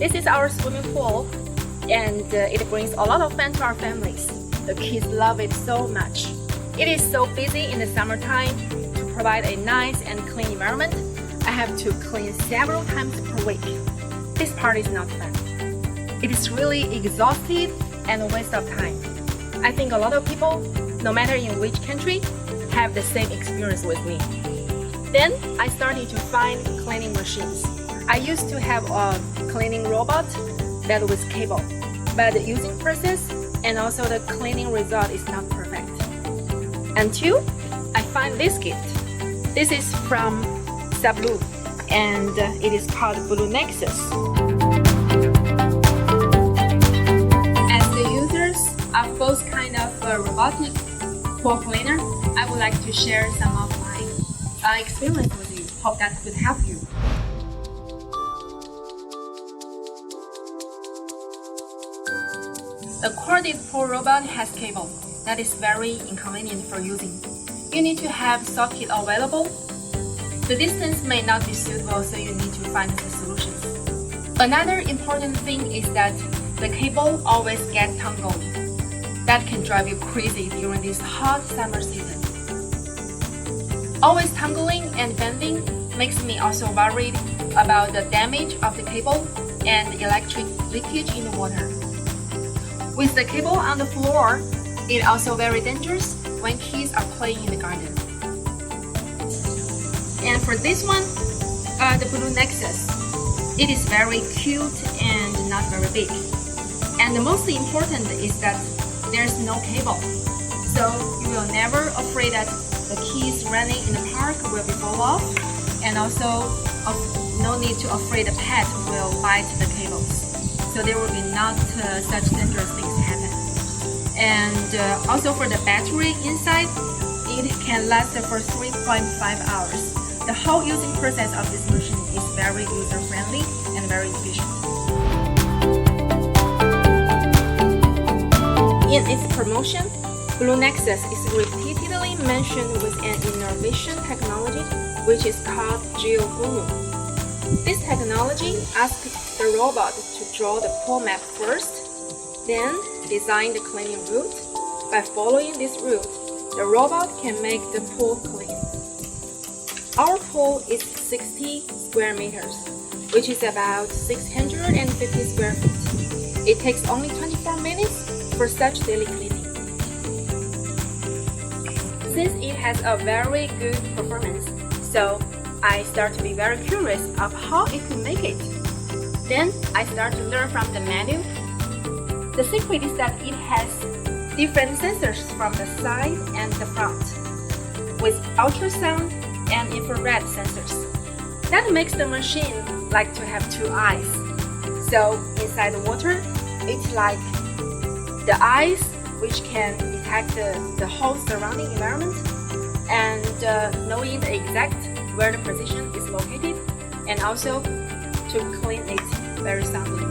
This is our swimming pool, and it brings a lot of fun to our families. The kids love it so much. It is so busy in the summertime. To provide a nice and clean environment, I have to clean several times per week. This part is not fun. It is really exhausting and a waste of time. I think a lot of people, no matter in which country, have the same experience with me. Then I started to find cleaning machines. I used to have a cleaning robot that was cable, but the using process and also the cleaning result is not perfect. Until I find this gift. This is from Sublue, and it is called BlueNexus. As the users of both kind of robotic pool cleaner, I would like to share some of my experience with you. Hope that could help you. The corded pool robot has cable that is very inconvenient for using. You need to have socket available. The distance may not be suitable, so you need to find the solutions. Another important thing is that the cable always gets tangled. That can drive you crazy during this hot summer season. Always tangling and bending makes me also worried about the damage of the cable and electric leakage in the water. With the cable on the floor, it's also very dangerous when kids are playing in the garden. And for this one, the BlueNexus, it is very cute and not very big. And the most important is that there's no cable, so you will never afraid that the kids running in the park will be fall off, and also no need to afraid the pet will bite the cables. So there will be not such dangerous things happen. And also for the battery inside, it can last for 3.5 hours. The whole using process of this machine is very user-friendly and very efficient. In its promotion, BlueNexus is repeatedly mentioned with an innovation technology which is called GeoGumu. This technology asks the robot to draw the pool map first, then design the cleaning route. By following this route, the robot can make the pool clean. Our pool is 60 square meters, which is about 650 square feet. It takes only 24 minutes for such daily cleaning. Since it has a very good performance, so I start to be very curious of how it could make it. Then I start to learn from the manual. The secret is that it has different sensors from the side and the front, with ultrasound and infrared sensors. That makes the machine like to have two eyes. So inside the water, it's like the eyes which can detect the whole surrounding environment and knowing the exact where the position is located, and also to clean it very soundly.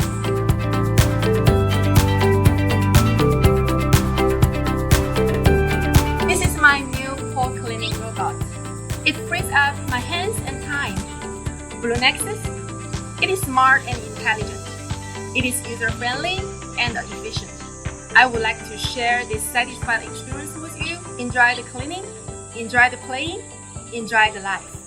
This is my new pool cleaning robot. It frees up my hands and time. BlueNexus, it is smart and intelligent. It is user-friendly and efficient. I would like to share this satisfying experience with you. Enjoy the cleaning, enjoy the playing, enjoy the life.